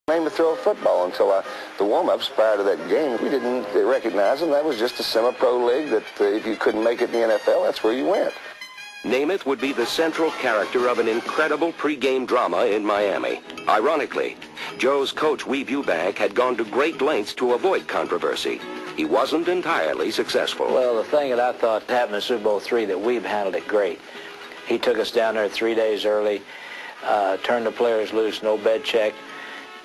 name to throw a football until the warm-ups prior to that game. We didn't recognize them. That was just a semi-pro league that if you couldn't make it in the NFL, that's where you went. Namath would be the central character of an incredible pregame drama in Miami. Ironically, Joe's coach, Weave Ewbank, had gone to great lengths to avoid controversy. He wasn't entirely successful. Well, the thing that I thought happened in Super Bowl III, that Weave handled it great. He took us down there 3 days early, turned the players loose, no bed check.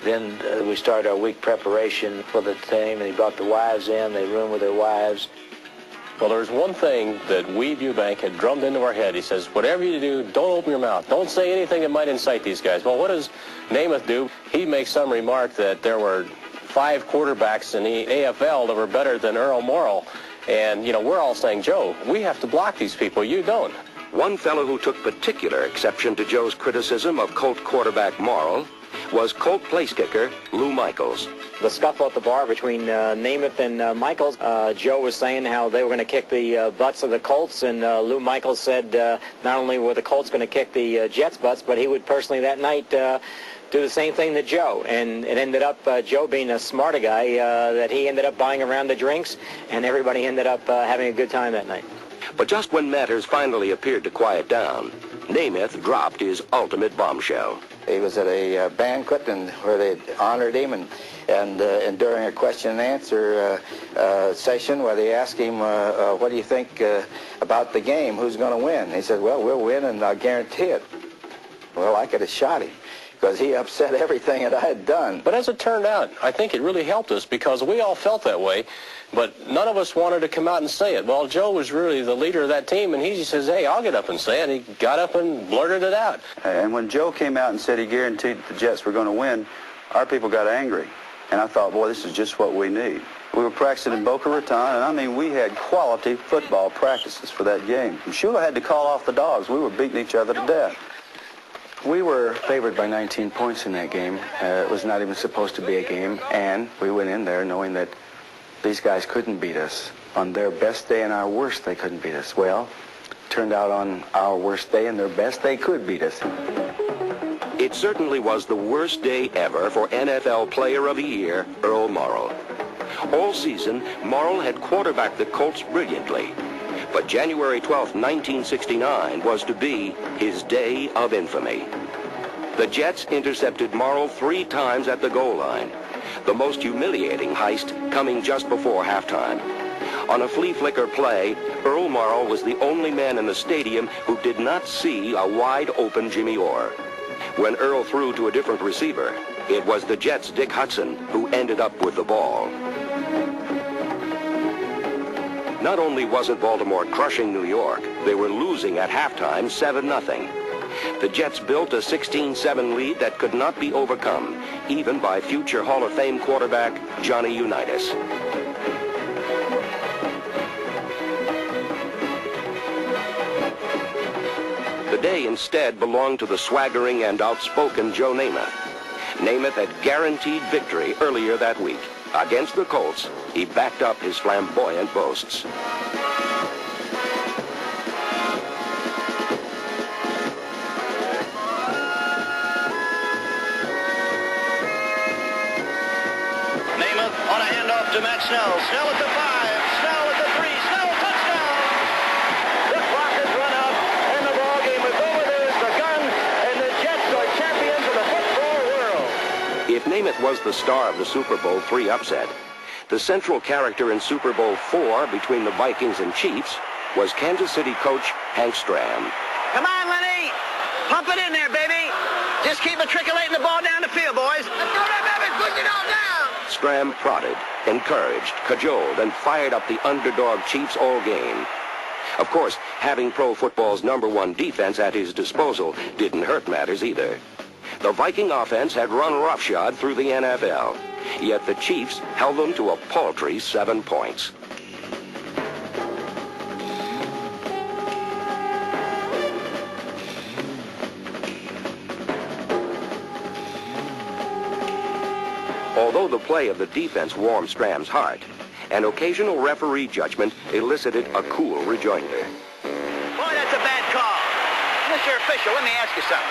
Then we started our week preparation for the team, and he brought the wives in. They roomed with their wives. Well, there's one thing that Weave Ewbank had drummed into our head. He says, whatever you do, don't open your mouth. Don't say anything that might incite these guys. Well, what does Namath do? He makes some remark that there were 5 quarterbacks in the AFL that were better than Earl Morrall. And, we're all saying, Joe, we have to block these people. You don't. One fellow who took particular exception to Joe's criticism of Colt quarterback Morrall was Colt place kicker Lou Michaels. The scuffle at the bar between Namath and Michaels, Joe was saying how they were going to kick the butts of the Colts, and Lou Michaels said not only were the Colts going to kick the Jets' butts, but he would personally that night do the same thing to Joe. And it ended up Joe being a smarter guy, that he ended up buying around the drinks, and everybody ended up having a good time that night. But just when matters finally appeared to quiet down, Namath dropped his ultimate bombshell. He was at a banquet where they honored him, and during a question and answer session where they asked him, what do you think about the game? Who's going to win? He said, well, we'll win, and I guarantee it. Well, I could have shot him, because he upset everything that I had done. But as it turned out, I think it really helped us, because we all felt that way, but none of us wanted to come out and say it. Well, Joe was really the leader of that team, and he says, hey, I'll get up and say it. He got up and blurted it out. And when Joe came out and said he guaranteed the Jets were going to win, our people got angry. And I thought, boy, this is just what we need. We were practicing in Boca Raton, and I mean, we had quality football practices for that game. Shula had to call off the dogs. We were beating each other to death. We were favored by 19 points in that game. It was not even supposed to be a game, and we went in there knowing that these guys couldn't beat us. On their best day and our worst, they couldn't beat us. Well, it turned out on our worst day and their best, they could beat us. It certainly was the worst day ever for NFL Player of the Year, Earl Morrall. All season, Morrall had quarterbacked the Colts brilliantly. But January 12, 1969 was to be his day of infamy. The Jets intercepted Morrall 3 times at the goal line, the most humiliating heist coming just before halftime. On a flea flicker play, Earl Morrall was the only man in the stadium who did not see a wide-open Jimmy Orr. When Earl threw to a different receiver, it was the Jets' Dick Hudson who ended up with the ball. Not only wasn't Baltimore crushing New York, they were losing at halftime 7-0. The Jets built a 16-7 lead that could not be overcome, even by future Hall of Fame quarterback Johnny Unitas. The day instead belonged to the swaggering and outspoken Joe Namath. Namath had guaranteed victory earlier that week. Against the Colts, he backed up his flamboyant boasts. Namath on a handoff to Matt Snell. Snell at the 5, Snell at the 3, Snell touchdown! The clock has run out, and the ball game is over. There's the gun, and the Jets are champions of the football world. If Namath was the star of the Super Bowl III upset, the central character in Super Bowl IV between the Vikings and Chiefs was Kansas City coach Hank Stram. Come on, Lenny! Pump it in there, baby! Just keep matriculating the ball down the field, boys. Let's go there, baby! Push it on down! Stram prodded, encouraged, cajoled, and fired up the underdog Chiefs all game. Of course, having pro football's #1 defense at his disposal didn't hurt matters either. The Viking offense had run roughshod through the NFL, yet the Chiefs held them to a paltry 7 points. Although the play of the defense warmed Stram's heart, an occasional referee judgment elicited a cool rejoinder. Boy, that's a bad call. Mr. Official, let me ask you something.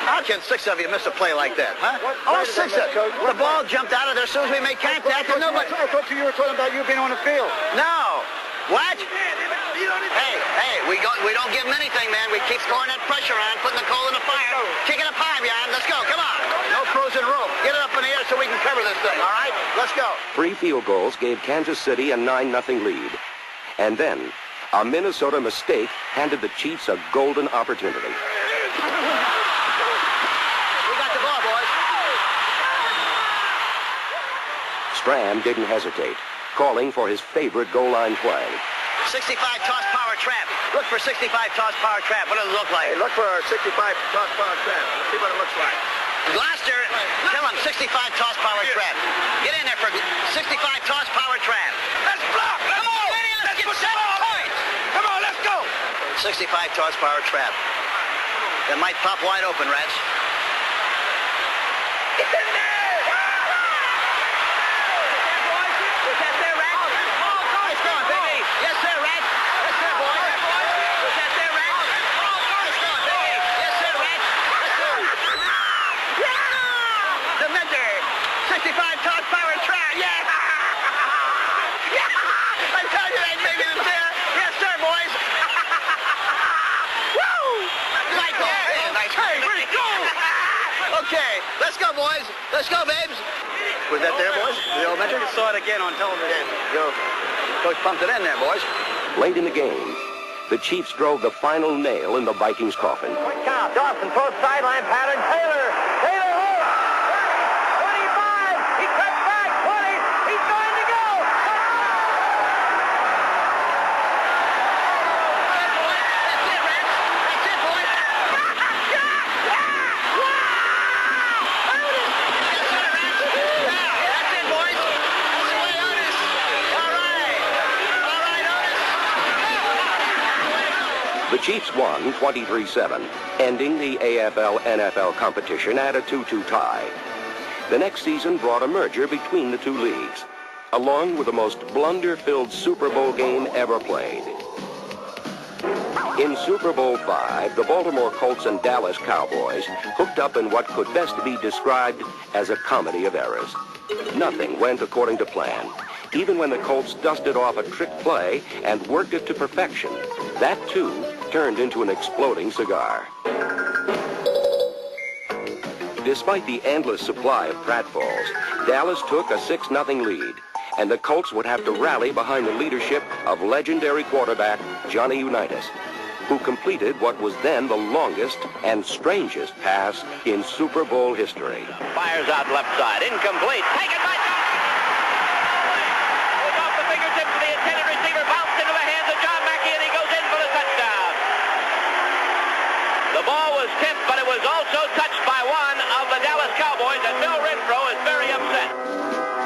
How can 6 of you miss a play like that, huh? All 6 of them. The ball jumped out of there as soon as we made contact, and nobody... I thought you were talking about you being on the field. No. What? Hey, we don't give them anything, man. We keep scoring that pressure on, putting the coal in the fire, kicking a pie behind. Let's go. Come on. No frozen rope. Get it up in the air so we can cover this thing, all right? Let's go. 3 field goals gave Kansas City a 9-0 lead. And then, a Minnesota mistake handed the Chiefs a golden opportunity. We got the ball, boys. Strand didn't hesitate, calling for his favorite goal line play. 65 toss power trap. Look for 65 toss power trap. What does it look like? Hey, look for a 65 toss power trap. Let's see what it looks like. Gloucester, tell him 65 toss power trap. Get in there for 65 toss power trap. Let's block. Come on, let's get 7 points. Come on, let's go. 65 toss power trap. That might pop wide open, Rats. Get in there. Was that there, Rats? Nice going, baby. Yes, sir, Rats. Yes, sir, boy. Was that there, Rats? Nice going, baby. Yes, sir, Rats. Yes, sir. The mentor. 65 toss power trap. Yeah. I tell you that, baby, is there. Yes, sir, boys. Woo! Nice ball. Nice. Hey, where'd it go? Okay, let's go, boys. Let's go, babes. Was that there, boys? The elementary? Saw it again on television. Go. Coach pumped it in there, boys. Late in the game, the Chiefs drove the final nail in the Vikings' coffin. Quick count. Dawson throws sideline pattern. Taylor home. 25. He cuts back. 20. He's going to go. That's it, Rats. That's it, boys. That's it, boys. That's the way, Otis. All right. All right, Otis. The Chiefs won 23-7, ending the AFL-NFL competition at a 2-2 tie. The next season brought a merger between the two leagues, along with the most blunder-filled Super Bowl game ever played. In Super Bowl V, the Baltimore Colts and Dallas Cowboys hooked up in what could best be described as a comedy of errors. Nothing went according to plan. Even when the Colts dusted off a trick play and worked it to perfection, that too turned into an exploding cigar. Despite the endless supply of pratfalls, Dallas took a 6-0 lead, and the Colts would have to rally behind the leadership of legendary quarterback Johnny Unitas, who completed what was then the longest and strangest pass in Super Bowl history. Fires out left side. Incomplete. Taken by Johnson. It's off the fingertips of the intended receiver. Bounced into the hands of John Mackey, and he goes in for the touchdown. The ball was tipped, but it was also touched by one of the Dallas Cowboys, and Bill Renfro is very upset.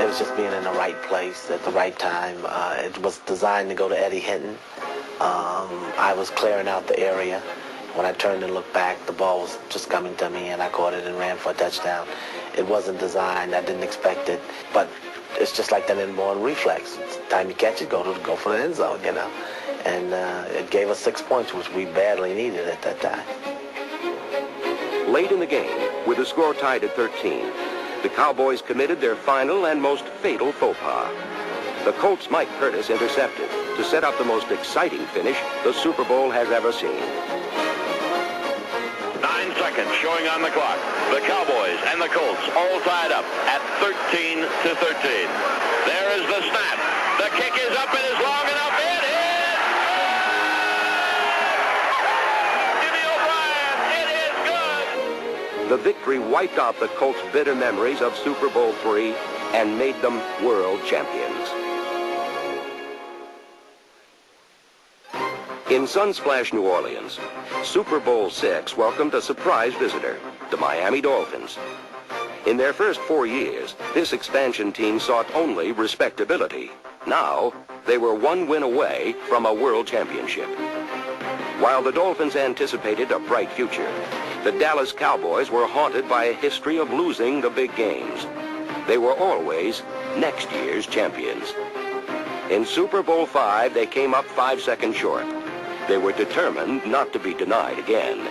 It was just being in the right place at the right time. It was designed to go to Eddie Hinton. I was clearing out the area. When I turned and looked back, the ball was just coming to me, and I caught it and ran for a touchdown. It wasn't designed. I didn't expect it. But it's just like that inborn reflex. It's the time you catch it, go for the end zone, you know. And it gave us 6 points, which we badly needed at that time. Late in the game, with the score tied at 13, the Cowboys committed their final and most fatal faux pas. The Colts' Mike Curtis intercepted to set up the most exciting finish the Super Bowl has ever seen. 9 seconds showing on the clock. The Cowboys and the Colts all tied up at 13-13. There is the snap. The kick is up. It is long enough. It is Jimmy O'Brien. It is good. The victory wiped out the Colts' bitter memories of Super Bowl III and made them world champions. In Sunsplash, New Orleans, Super Bowl VI welcomed a surprise visitor, the Miami Dolphins. In their first 4 years, this expansion team sought only respectability. Now, they were one win away from a world championship. While the Dolphins anticipated a bright future, the Dallas Cowboys were haunted by a history of losing the big games. They were always next year's champions. In Super Bowl V, they came up 5 seconds short. They were determined not to be denied again.